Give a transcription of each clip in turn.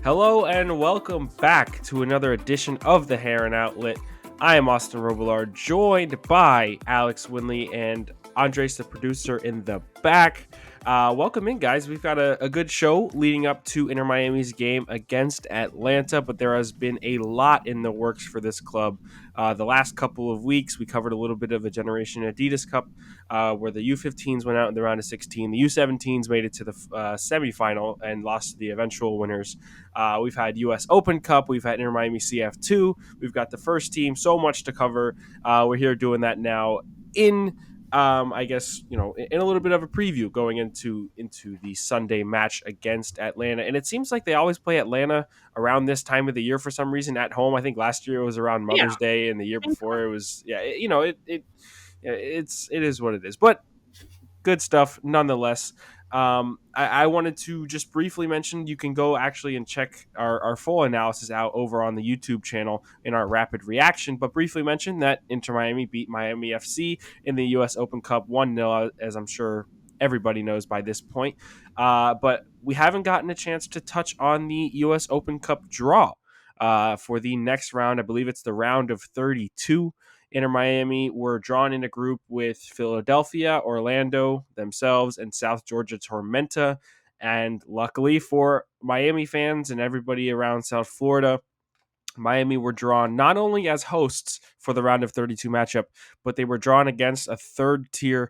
Hello and welcome back to another edition of the Heron Outlet. I am Austin Robillard, joined by Alex Winley and Andres, the producer, in the back. Welcome in, guys. We've got a good show leading up to Inter Miami's game against Atlanta, but there has been a lot in the works for this club. The last couple of weeks, we covered a little bit of a Generation Adidas Cup where the U15s went out in the round of 16. The U17s made it to the semifinal and lost to the eventual winners. We've had U.S. Open Cup. We've had Inter Miami CF2. We've got the first team. So much to cover. We're here doing that now in I guess, in a little bit of a preview going into the Sunday match against Atlanta. And it seems like they always play Atlanta around this time of the year for some reason at home. I think last year it was around Yeah, Mother's Day, and the year think before it was, it is what it is. But good stuff nonetheless. I wanted to just briefly mention you can go actually and check our full analysis out over on the YouTube channel in our rapid reaction, but briefly mention that Inter Miami beat Miami FC in the U.S. Open Cup 1-0, as I'm sure everybody knows by this point. But we haven't gotten a chance to touch on the U.S. Open Cup draw for the next round. I believe it's the round of 32. Inter Miami were drawn in a group with Philadelphia, Orlando themselves, and South Georgia Tormenta. And luckily for Miami fans and everybody around South Florida, Miami were drawn not only as hosts for the round of 32 matchup, but they were drawn against a third tier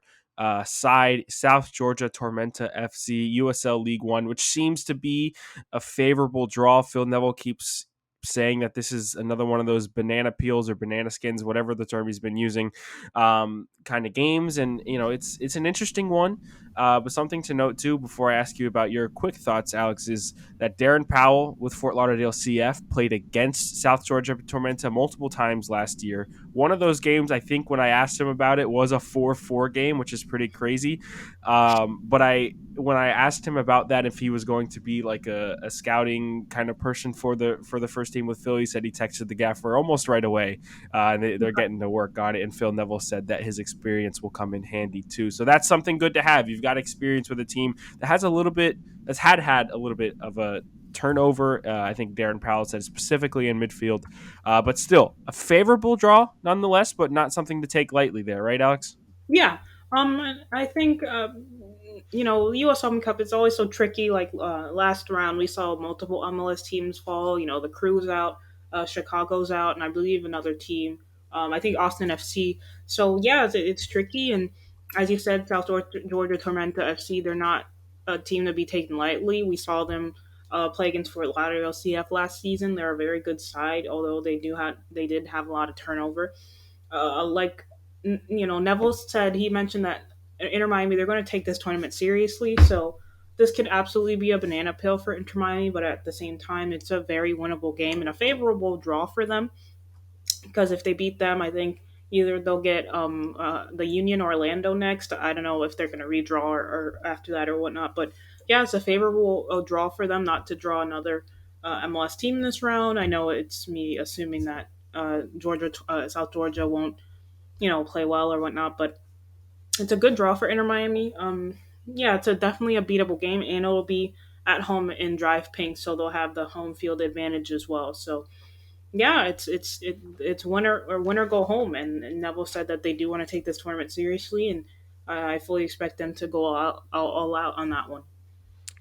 side, South Georgia Tormenta FC, USL League One, which seems to be a favorable draw. Phil Neville keeps saying that this is another one of those banana peels or banana skins, whatever the term he's been using, kind of games. And, it's an interesting one. But something to note, too, before I ask you about your quick thoughts, Alex, is that Darren Powell with Fort Lauderdale CF played against South Georgia Tormenta multiple times last year. One of those games, I think, when I asked him about it, was a 4-4 game, which is pretty crazy. But when I asked him about that, if he was going to be like a scouting kind of person for the first team with Phil, he said he texted the gaffer almost right away, and they're getting to work on it. And Phil Neville said that his experience will come in handy too. So that's something good to have. You've got experience with a team that has a little bit that's had a little bit of a turnover. I think Darren Powell said specifically in midfield, but still a favorable draw nonetheless, but not something to take lightly there, right, Alex? yeah. I think U.S. Open Cup is always so tricky. Like last round, we saw multiple MLS teams fall. You know, the Crew's out, Chicago's out, and I believe another team. I think Austin FC. So yeah, it's tricky. And as you said, Georgia Tormenta FC. They're not a team to be taken lightly. We saw them play against Fort Lauderdale CF last season. They're a very good side, although they did have a lot of turnover. Like Neville said, he mentioned that Inter Miami, they're going to take this tournament seriously. So this could absolutely be a banana pill for Inter Miami, but at the same time, it's a very winnable game and a favorable draw for them. Because if they beat them, I think either they'll get the Union Orlando next. I don't know if they're going to redraw or after that or whatnot. But yeah, it's a favorable draw for them not to draw another MLS team this round. I know it's me assuming that South Georgia won't play well or whatnot. But it's a good draw for Inter Miami. Yeah, it's definitely a beatable game, and it'll be at home in Drive Pink, so they'll have the home field advantage as well. So yeah, it's winner go home, and Neville said that they do want to take this tournament seriously, and I fully expect them to go all out on that one.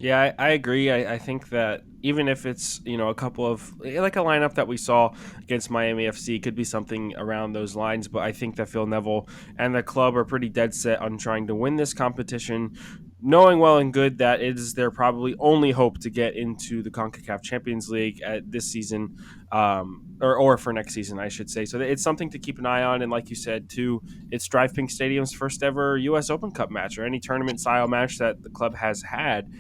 Yeah, I agree. I think that even if it's, a couple of, like a lineup that we saw against Miami FC could be something around those lines, but I think that Phil Neville and the club are pretty dead set on trying to win this competition, knowing well and good that it is their probably only hope to get into the CONCACAF Champions League at this season, or for next season, I should say. So it's something to keep an eye on, and like you said, too, it's Drive Pink Stadium's first ever U.S. Open Cup match or any tournament-style match that the club has had,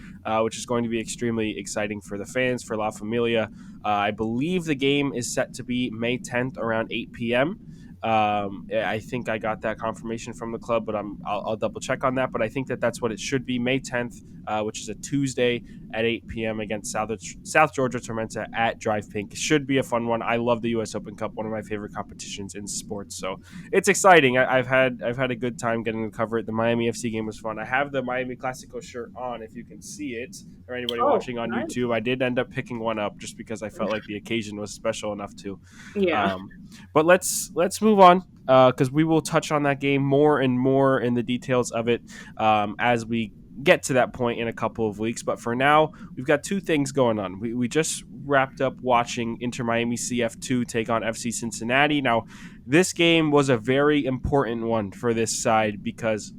which is going to be extremely exciting for the fans, for La Familia. I believe the game is set to be May 10th around 8 p.m. I think I got that confirmation from the club, but I'll double check on that. But I think that that's what it should be, May 10th, which is a Tuesday at 8 p.m. against South Georgia Tormenta at Drive Pink. It should be a fun one. I love the U.S. Open Cup, one of my favorite competitions in sports. So it's exciting. I've had a good time getting to cover it. The Miami FC game was fun. I have the Miami Classico shirt on, if you can see it, or anybody Oh, watching on nice. YouTube. I did end up picking one up just because I felt like the occasion was special enough to. Yeah. Um, but let's move on because we will touch on that game more and more in the details of it as we get to that point in a couple of weeks. But for now, we've got two things going on. We just wrapped up watching Inter Miami CF2 take on FC Cincinnati. Now, this game was a very important one for this side because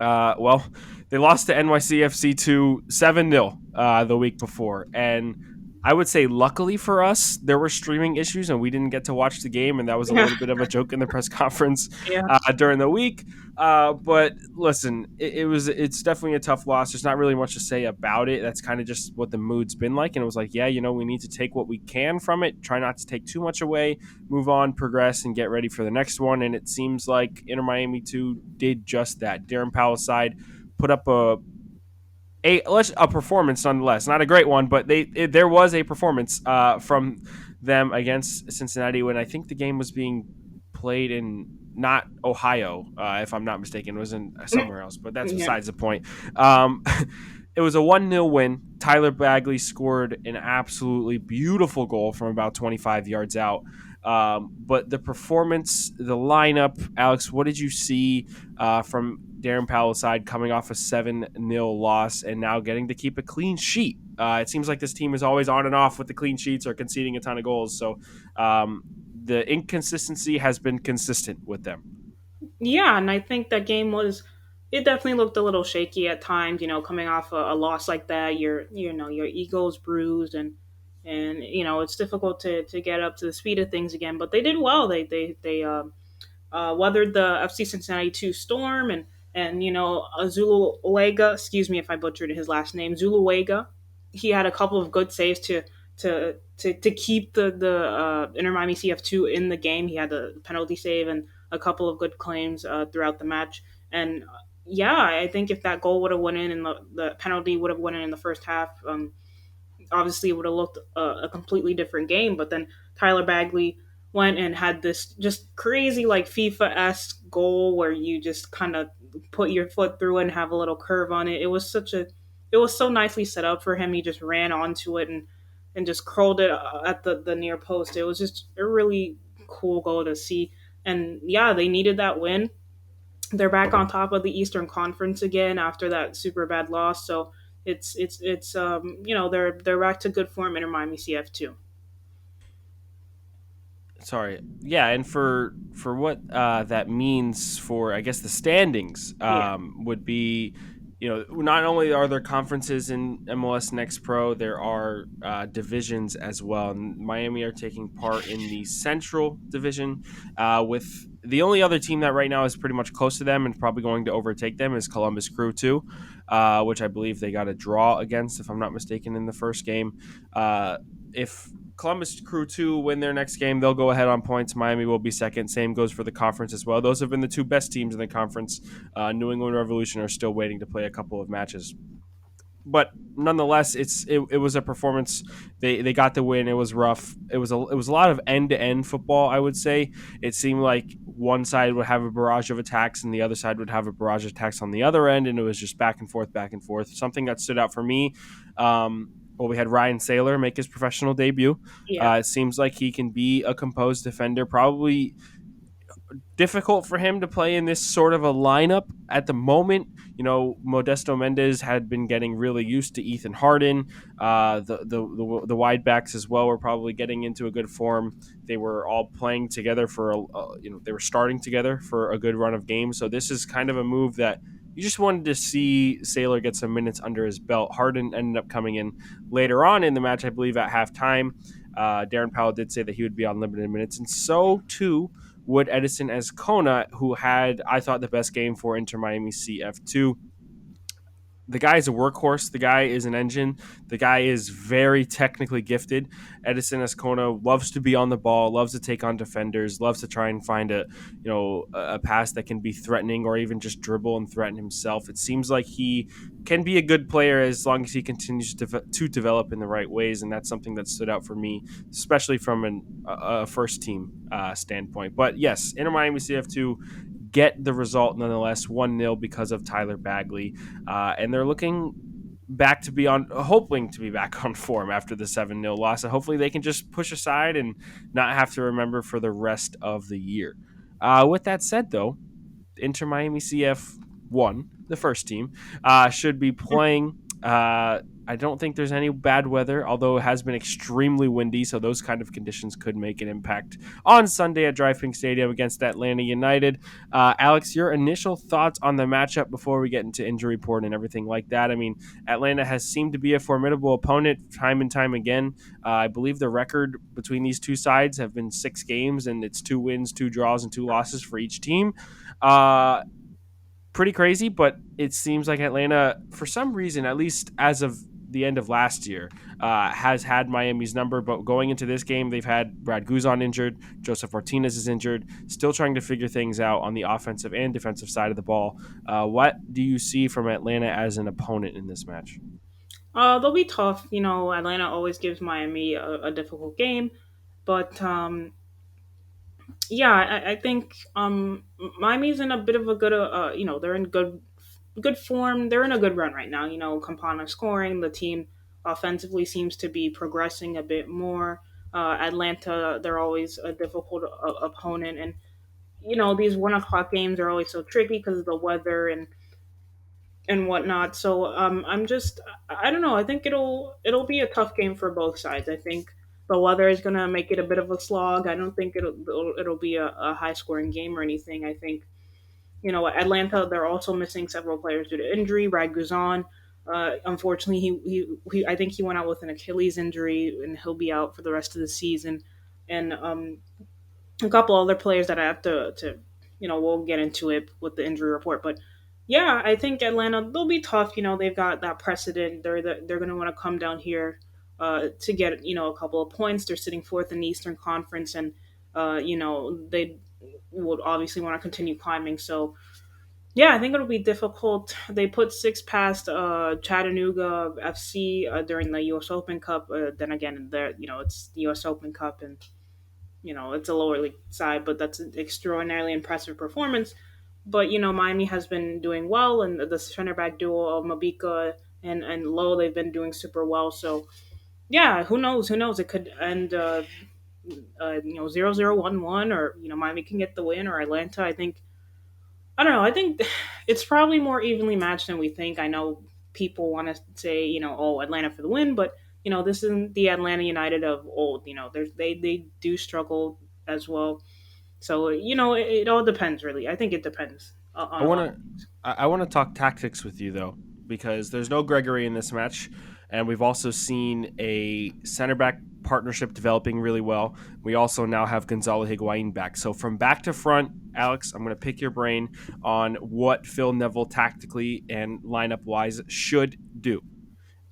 well, they lost to NYCFC 2 7-0 the week before. And I would say, luckily for us, there were streaming issues and we didn't get to watch the game. And that was a Yeah. little bit of a joke in the press conference Yeah. during the week. But listen, it's definitely a tough loss. There's not really much to say about it. That's kind of just what the mood's been like. And it was like, yeah, we need to take what we can from it, try not to take too much away, move on, progress, and get ready for the next one. And it seems like Inter Miami 2 did just that. Darren Powell's side put up a performance nonetheless. Not a great one, but there was a performance from them against Cincinnati when I think the game was being played in not Ohio, if I'm not mistaken. It was in somewhere else, but that's Yeah. besides the point. Um, it was a 1-0 win. Tyler Bagley scored an absolutely beautiful goal from about 25 yards out. But the performance, the lineup, Alex, what did you see from Darren Powell's side coming off a 7-0 loss and now getting to keep a clean sheet? It seems like this team is always on and off with the clean sheets or conceding a ton of goals. So the inconsistency has been consistent with them. Yeah, and I think that game was it definitely looked a little shaky at times, coming off a loss like that, your ego's bruised and it's difficult to get up to the speed of things again, but they did well. They weathered the FC Cincinnati 2 storm and Zulu Uega, excuse me if I butchered his last name, Zulu Uega, he had a couple of good saves to keep the Inter Miami CF2 in the game. He had a penalty save and a couple of good claims throughout the match. And yeah, I think if that goal would have went in and the penalty would have went in the first half, obviously it would have looked a completely different game. But then Tyler Bagley went and had this just crazy like FIFA esque goal where you just kind of put your foot through it and have a little curve on it. It was so nicely set up for him. He just ran onto it and just curled it at the near post. It was just a really cool goal to see. And yeah, they needed that win. They're back on top of the Eastern Conference again after that super bad loss. So it's they're back to good form in Miami CF2. Sorry, yeah, and for what that means for, I guess, the standings Yeah, would be, not only are there conferences in MLS Next Pro, there are divisions as well. And Miami are taking part in the Central Division, with the only other team that right now is pretty much close to them and probably going to overtake them is Columbus Crew 2, which I believe they got a draw against, if I'm not mistaken, in the first game. If Columbus Crew 2 win their next game, they'll go ahead on points. Miami will be second. Same goes for the conference as well. Those have been the two best teams in the conference. New England Revolution are still waiting to play a couple of matches. But nonetheless, it was a performance. They got the win. It was rough. It was a lot of end to end football. I would say it seemed like one side would have a barrage of attacks and the other side would have a barrage of attacks on the other end, and it was just back and forth, back and forth. Something that stood out for me. Well, we had Ryan Saylor make his professional debut. yeah, It seems like he can be a composed defender. Probably difficult for him to play in this sort of a lineup at the moment. Modesto Mendez had been getting really used to Ethan Harden. The wide backs as well were probably getting into a good form. They were all playing together they were starting together for a good run of games. So this is kind of a move that you just wanted to see Saylor get some minutes under his belt. Harden ended up coming in later on in the match, I believe, at halftime. Darren Powell did say that he would be on limited minutes, and so too would Edison Azcona, who had, I thought, the best game for Inter Miami CF2. the guy is a workhorse. The guy is an engine. The guy is very technically gifted. Edison Escona loves to be on the ball, loves to take on defenders, loves to try and find a pass that can be threatening or even just dribble and threaten himself. It seems like he can be a good player as long as he continues to develop in the right ways, and that's something that stood out for me, especially from a first team standpoint. But yes, Inter Miami CF2 get the result nonetheless, 1-0 because of Tyler Bagley. And they're looking back to be on, hoping to be back on form after the 7-0 loss. And hopefully they can just push aside and not have to remember for the rest of the year. With that said, though, Inter Miami CF1, the first team, should be playing. I don't think there's any bad weather, although it has been extremely windy, so those kind of conditions could make an impact on Sunday at Driving Stadium against Atlanta United. Alex, your initial thoughts on the matchup before we get into injury report and everything like that? I mean, Atlanta has seemed to be a formidable opponent time and time again. I believe the record between these two sides have been 6 games, and it's 2 wins, 2 draws, and 2 losses for each team. Uh, Pretty crazy, but it seems like Atlanta, for some reason, at least as of the end of last year, has had Miami's number. But going into this game, they've had Brad Guzan injured, Joseph Martinez is injured, still trying to figure things out on the offensive and defensive side of the ball. What do you see from Atlanta as an opponent in this match? They'll be tough. You know, Atlanta always gives Miami a difficult game, but yeah, I think Miami's in a bit of a good, they're in good form. They're in a good run right now. You know, Campana scoring. The team offensively seems to be progressing a bit more. Atlanta, they're always a difficult opponent, and you know these 1 o'clock games are always so tricky because of the weather and whatnot. So I'm just I don't know. I think it'll be a tough game for both sides. I think the weather is gonna make it a bit of a slog. I don't think it'll be a high scoring game or anything. I think you know Atlanta they're also missing several players due to injury. Rad Guzan, unfortunately, he I think he went out with an Achilles injury and he'll be out for the rest of the season. And a couple other players that I have to we'll get into it with the injury report, but yeah, I think Atlanta they'll be tough. You know, they've got that precedent. They're going to want to come down here to get a couple of points. They're sitting fourth in the Eastern Conference, and they would obviously want to continue climbing. So yeah, I think it'll be difficult. They put six past Chattanooga FC during the U.S. Open Cup. Then again, there it's the U.S. Open Cup, and it's a lower league side, but that's an extraordinarily impressive performance. But Miami has been doing well, and the center back duo of Mabika and Lowe, they've been doing super well. So yeah, who knows? Who knows? It could end 0-0, 1-1, or Miami can get the win, or Atlanta. I don't know. I think it's probably more evenly matched than we think. I know people want to say, oh, Atlanta for the win, but this isn't the Atlanta United of old. They do struggle as well. So it all depends, really. I think it depends on I a want lot of to things. I want to talk tactics with you though, because there's no Gregory in this match, and we've also seen a center back partnership developing really well. We also now have Gonzalo Higuain back. So from back to front, Alex, I'm going to pick your brain on what Phil Neville tactically and lineup wise should do.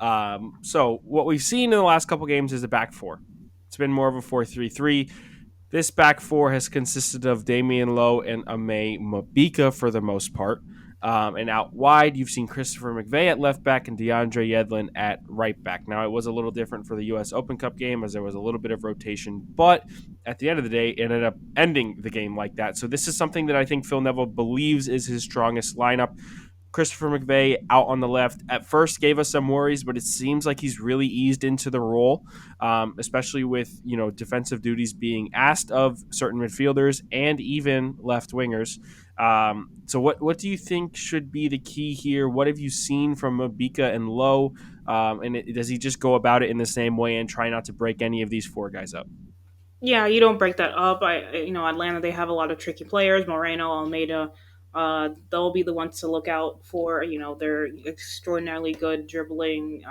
So what we've seen in the last couple games is a back four. It's been more of a 4-3-3. This back four has consisted of Damian Lowe and Ame Mabika for the most part. And out wide, you've seen Christopher McVeigh at left back and DeAndre Yedlin at right back. Now, it was a little different for the U.S. Open Cup game as there was a little bit of rotation, but at the end of the day, it ended up ending the game like that. So this is something that I think Phil Neville believes is his strongest lineup. Christopher McVeigh out on the left at first gave us some worries, but it seems like he's really eased into the role, especially with defensive duties being asked of certain midfielders and even left wingers. So what do you think should be the key here? What have you seen from Mabika and Lowe? Does he just go about it in the same way and try not to break any of these four guys up? Yeah, you don't break that up. Atlanta, they have a lot of tricky players. Moreno, Almeida, they'll be the ones to look out for. They're extraordinarily good dribbling,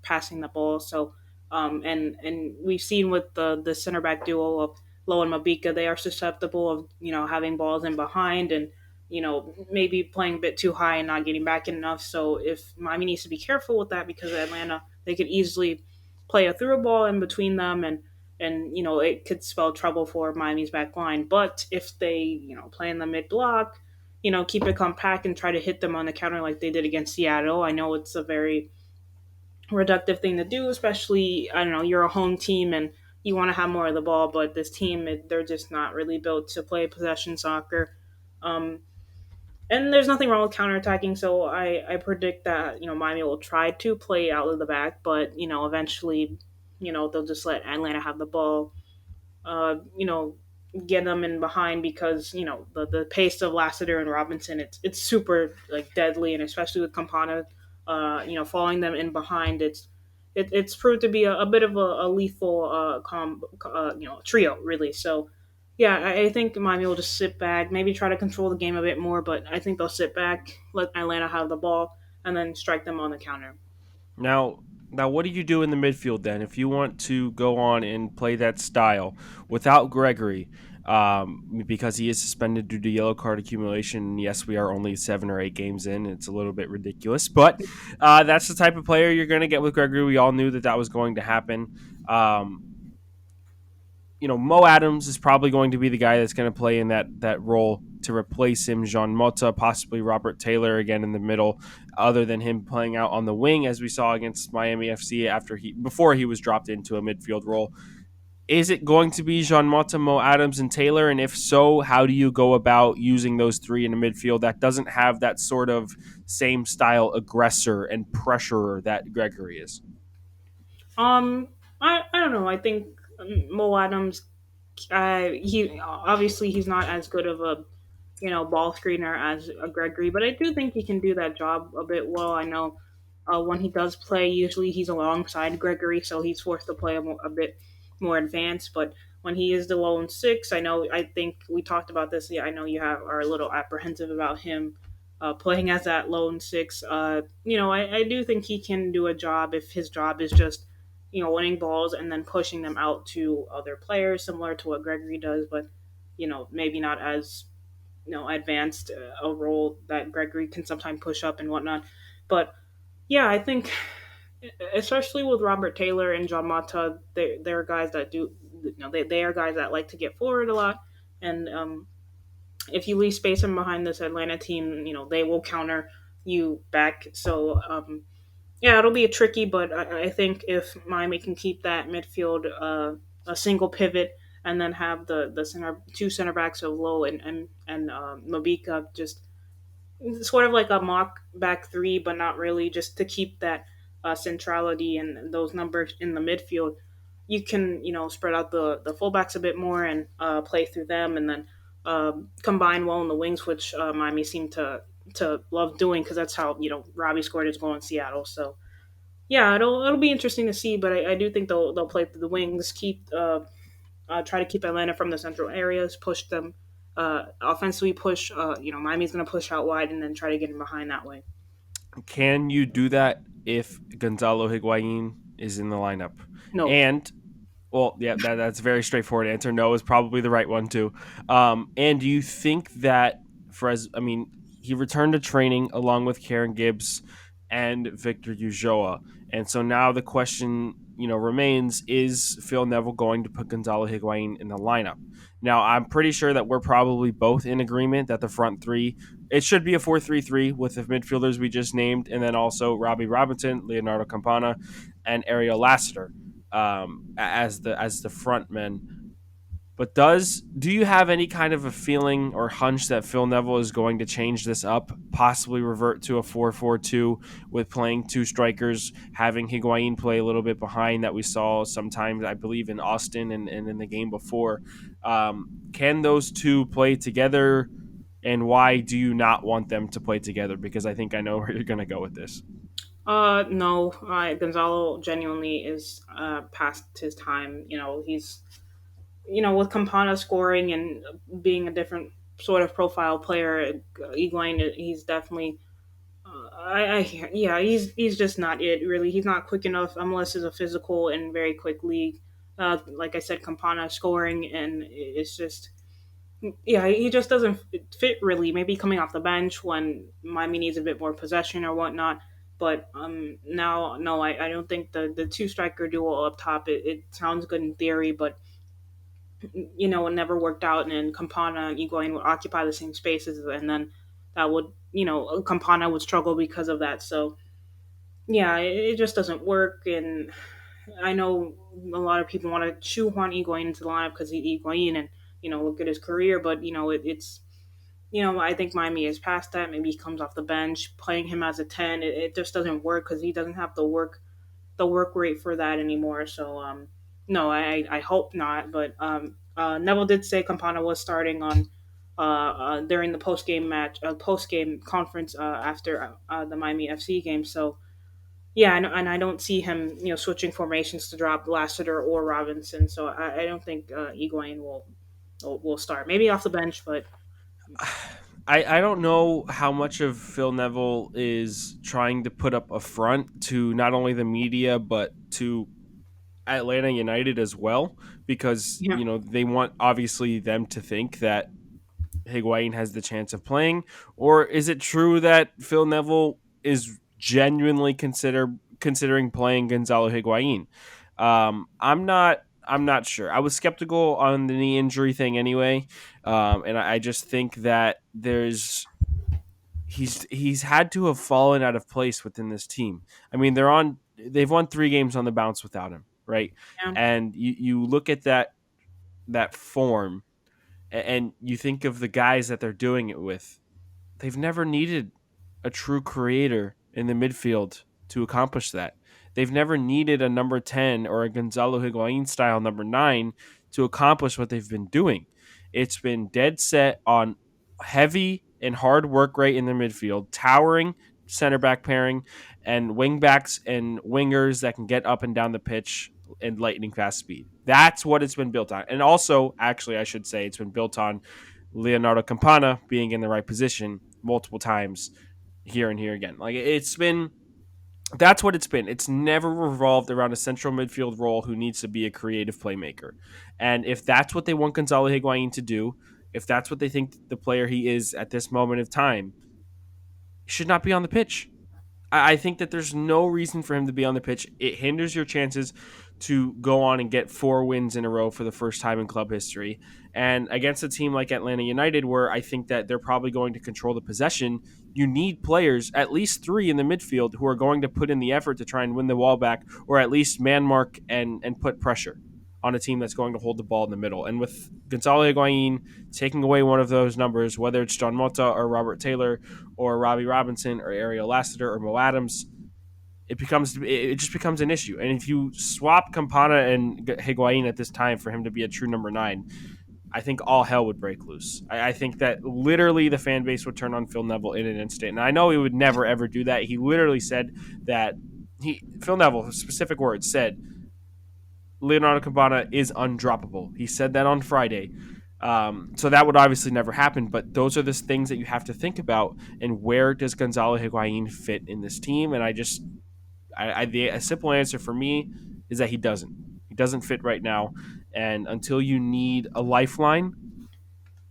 passing the ball. So, and we've seen with the center back duo of Lowe and Mabika, they are susceptible of having balls in behind, and maybe playing a bit too high and not getting back enough. So if Miami needs to be careful with that, because Atlanta, they could easily play a through ball in between them, and it could spell trouble for Miami's back line. But if they play in the mid block, keep it compact and try to hit them on the counter like they did against Seattle. I know it's a very reductive thing to do, especially, I don't know, you're a home team and you want to have more of the ball, but this team, they're just not really built to play possession soccer. Um, and there's nothing wrong with counterattacking, so I predict that Miami will try to play out of the back, but eventually, they'll just let Atlanta have the ball, uh, you know, get them in behind, because the pace of Lassiter and Robinson, it's super like deadly, and especially with Campana, following them in behind, it's proved to be a bit of a lethal trio, really. So yeah, I think Miami will just sit back, maybe try to control the game a bit more, but I think they'll sit back, let Atlanta have the ball, and then strike them on the counter. Now, what do you do in the midfield then if you want to go on and play that style without Gregory? Because he is suspended due to yellow card accumulation. Yes, we are only 7 or 8 games in. It's a little bit ridiculous, but that's the type of player you're going to get with Gregory. We all knew that that was going to happen. Um, Mo Adams is probably going to be the guy that's going to play in that role to replace him. Jean Mota, possibly Robert Taylor again in the middle, other than him playing out on the wing as we saw against Miami FC before he was dropped into a midfield role. Is it going to be Jean Mota, Mo Adams, and Taylor? And if so, how do you go about using those three in a midfield that doesn't have that sort of same style aggressor and pressurer that Gregory is? Um, I don't know. I think Mo Adams, he obviously he's not as good of a ball screener as a Gregory, but I do think he can do that job a bit well. I know when he does play, usually he's alongside Gregory, so he's forced to play a bit more advanced. But when he is the lone six, I think we talked about this. Yeah, I know you are a little apprehensive about him playing as that lone six. I do think he can do a job if his job is just winning balls and then pushing them out to other players, similar to what Gregory does, but maybe not as advanced a role that Gregory can sometimes push up and whatnot. But yeah, I think especially with Robert Taylor and John Mata, they're guys that do they are guys that like to get forward a lot, and if you leave space in behind this Atlanta team, they will counter you back. So yeah, it'll be a tricky, but I think if Miami can keep that midfield a single pivot, and then have the center backs of Low and Mabika, just sort of like a mock back three, but not really, just to keep that centrality and those numbers in the midfield. You can spread out the fullbacks a bit more and play through them, and then combine well in the wings, which Miami seemed to love doing, because that's how Robbie scored his goal in Seattle. So yeah, it'll be interesting to see, but I do think they'll play through the wings, keep try to keep Atlanta from the central areas, push them offensively, push. Miami's going to push out wide and then try to get in behind that way. Can you do that if Gonzalo Higuain is in the lineup? No. And well, yeah, that's a very straightforward answer. No is probably the right one too. And do you think that he returned to training along with Karen Gibbs and Victor Ujoa, and so now the question remains: is Phil Neville going to put Gonzalo Higuain in the lineup? Now, I'm pretty sure that we're probably both in agreement that the front three, it should be a 4-3-3 with the midfielders we just named, and then also Robbie Robinson, Leonardo Campana, and Ariel Lassiter as the front men. But do you have any kind of a feeling or hunch that Phil Neville is going to change this up, possibly revert to a 4-4-2 with playing two strikers, having Higuain play a little bit behind that we saw sometimes, I believe, in Austin and in the game before? Can those two play together, and why do you not want them to play together? Because I think I know where you're going to go with this. No. Gonzalo genuinely is past his time. He's with Campana scoring and being a different sort of profile player. Higuain, he's definitely. Yeah, he's just not it, really. He's not quick enough. MLS is a physical and very quick league. Like I said, Campana scoring, and it's just Yeah, he just doesn't fit really. Maybe coming off the bench when Miami needs a bit more possession or whatnot. But now, no, I don't think the two striker duo up top. It sounds good in theory, but it never worked out. And then Campana and Higuain would occupy the same spaces, and then that would Campana would struggle because of that. So yeah, it just doesn't work. And I know a lot of people want to shoehorn Higuain into the lineup because he's Higuain and look at his career, but it's I think Miami is past that. Maybe he comes off the bench, playing him as a 10. It just doesn't work because he doesn't have the work rate for that anymore. So no, I hope not. But Neville did say Campana was starting on during the post game conference after the Miami FC game. So yeah, and I don't see him switching formations to drop Lassiter or Robinson. So I don't think Higuain will start. Maybe off the bench, but I don't know how much of Phil Neville is trying to put up a front to not only the media but to Atlanta United as well, because yeah, they want obviously them to think that Higuain has the chance of playing, or is it true that Phil Neville is genuinely considering playing Gonzalo Higuain? I'm not sure. I was skeptical on the knee injury thing anyway, and I just think that he's had to have fallen out of place within this team. I mean, they've won 3 games on the bounce without him, right? yeah, And you look at that form, and you think of the guys that they're doing it with. They've never needed a true creator in the midfield to accomplish that. They've never needed a number 10 or a Gonzalo Higuain style number 9 to accomplish what they've been doing. It's been dead set on heavy and hard work rate in the midfield, towering center back pairing, and wing backs and wingers that can get up and down the pitch and lightning fast speed. That's what it's been built on. And also, actually, I should say it's been built on Leonardo Campana being in the right position multiple times here and here again. Like it's been that's what it's been. It's never revolved around a central midfield role who needs to be a creative playmaker. And if that's what they want Gonzalo Higuain to do, if that's what they think the player he is at this moment of time, he should not be on the pitch. I think that there's no reason for him to be on the pitch. It hinders your chances to go on and get 4 wins in a row for the first time in club history. And against a team like Atlanta United, where I think that they're probably going to control the possession, you need players, at least 3 in the midfield, who are going to put in the effort to try and win the ball back, or at least man mark and put pressure on a team that's going to hold the ball in the middle. And with Gonzalo Higuain taking away one of those numbers, whether it's John Mota or Robert Taylor or Robbie Robinson or Ariel Lassiter or Mo Adams, it just becomes an issue. And if you swap Campana and Higuain at this time for him to be a true number 9, I think all hell would break loose. I think that literally the fan base would turn on Phil Neville in an instant. And I know he would never ever do that. He literally said that Phil Neville, specific words, said Leonardo Campana is undroppable. He said that on Friday. So that would obviously never happen, but those are the things that you have to think about. And where does Gonzalo Higuain fit in this team? And a simple answer for me is that he doesn't. He doesn't fit right now. And until you need a lifeline,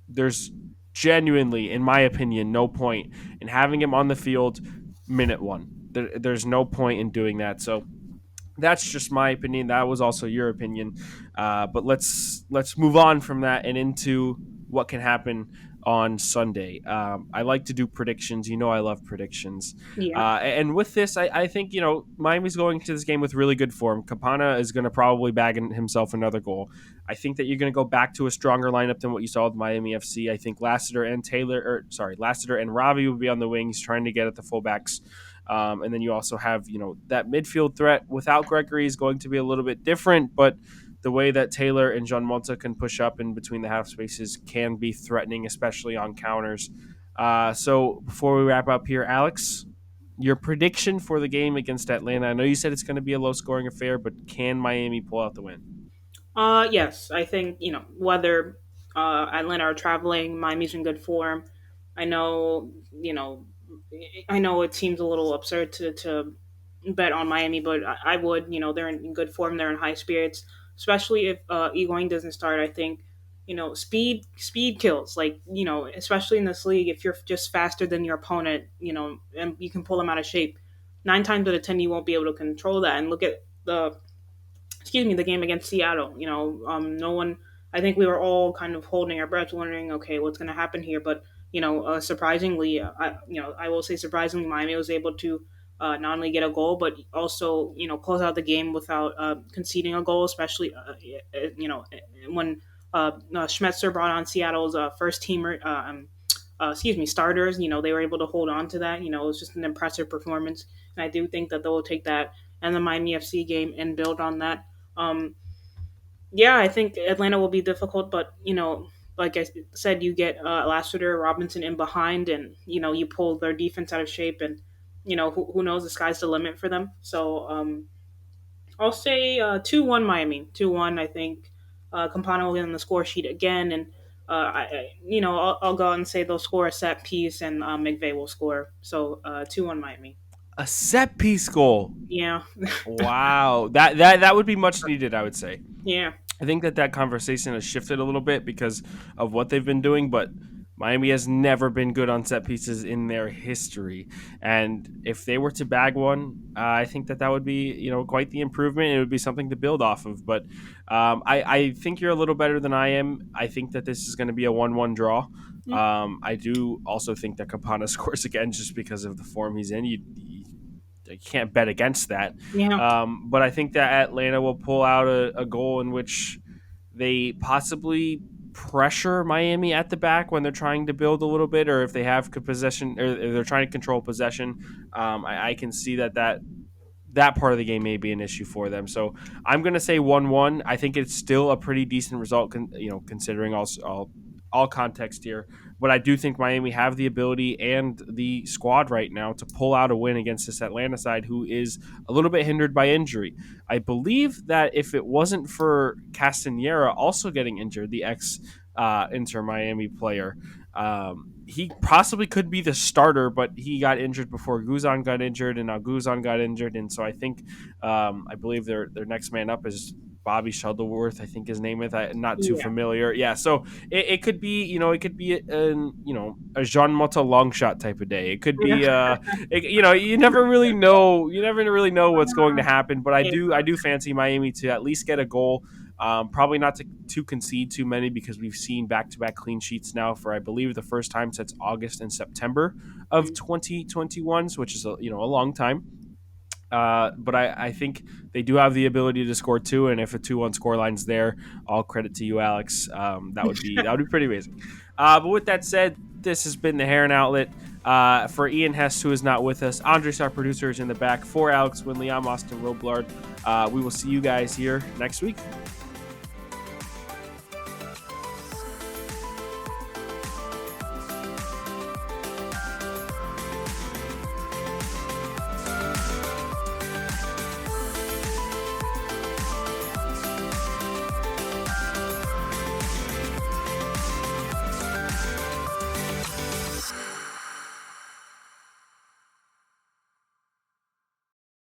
there's genuinely, in my opinion, no point in having him on the field minute one. There's no point in doing that. So that's just my opinion. That was also your opinion. But let's move on from that and into what can happen on Sunday. I like to do predictions. You know, I love predictions. yeah. And with this, I think Miami's going to this game with really good form. Campana is going to probably bag himself another goal. I think that you're going to go back to a stronger lineup than what you saw with Miami FC. I think Lassiter and Ravi will be on the wings trying to get at the fullbacks. And then you also have, that midfield threat without Gregory is going to be a little bit different, but the way that Taylor and John Mota can push up in between the half spaces can be threatening, especially on counters. So before we wrap up here, Alex, your prediction for the game against Atlanta. I know you said it's going to be a low scoring affair, but can Miami pull out the win? Yes, I think whether Atlanta are traveling, Miami's in good form. I know, I know it seems a little absurd to bet on Miami, but I would. They're in good form. They're in high spirits, especially if Higuain doesn't start. I think speed kills. Like, especially in this league, if you're just faster than your opponent, and you can pull them out of shape. 9 times out of 10, you won't be able to control that. And look at the game against Seattle. No one. I think we were all kind of holding our breath, wondering, okay, what's going to happen here. But surprisingly, I will say surprisingly, Miami was able to not only get a goal, but also close out the game without conceding a goal. Especially when Schmetzer brought on Seattle's first teamer. Starters. They were able to hold on to that. It was just an impressive performance, and I do think that they will take that and the Miami FC game and build on that. Um, yeah, I think Atlanta will be difficult, but like I said, you get Lassiter, Robinson in behind, and you pull their defense out of shape, and who knows, the sky's the limit for them. So I'll say 2-1 Miami, 2-1. I think Campana will get on the score sheet again, and I'll go out and say they'll score a set piece, and McVay will score. So 2-1 Miami. A set piece goal. Yeah, Wow, that would be much needed, I would say. yeah, I think that conversation has shifted a little bit because of what they've been doing, but Miami has never been good on set pieces in their history. And if they were to bag one, I think that would be quite the improvement. It would be something to build off of. But I think you're a little better than I am. I think that this is going to be a 1-1 draw. I do also think that Campana scores again just because of the form he's in. You can't bet against that. yeah, But I think that Atlanta will pull out a goal in which they possibly pressure Miami at the back when they're trying to build a little bit, or if they have possession or they're trying to control possession. I can see that part of the game may be an issue for them. So I'm going to say 1-1. I think it's still a pretty decent result, considering all context here. But I do think Miami have the ability and the squad right now to pull out a win against this Atlanta side, who is a little bit hindered by injury. I believe that if it wasn't for Castanera also getting injured, the ex Inter Miami player, he possibly could be the starter, but he got injured before Guzan got injured, and now Guzan got injured, and so I believe their next man up is Bobby Shuttleworth, I think his name is. I'm not too yeah, familiar. Yeah, so it could be, it could be a Jean Mota long shot type of day. It could be, you never really know. You never really know what's going to happen. But yeah. I do fancy Miami to at least get a goal. Probably not to concede too many because we've seen back-to-back clean sheets now for, I believe, the first time since August and September of 2021, which is a long time. But I think they do have the ability to score two, and if a 2-1 scoreline's there, all credit to you, Alex. That would be pretty amazing. But with that said, this has been the Heron Outlet. For Ian Hess, who is not with us, Andres, our producer, is in the back. For Alex Winley, I'm Austin Roblard. We will see you guys here next week.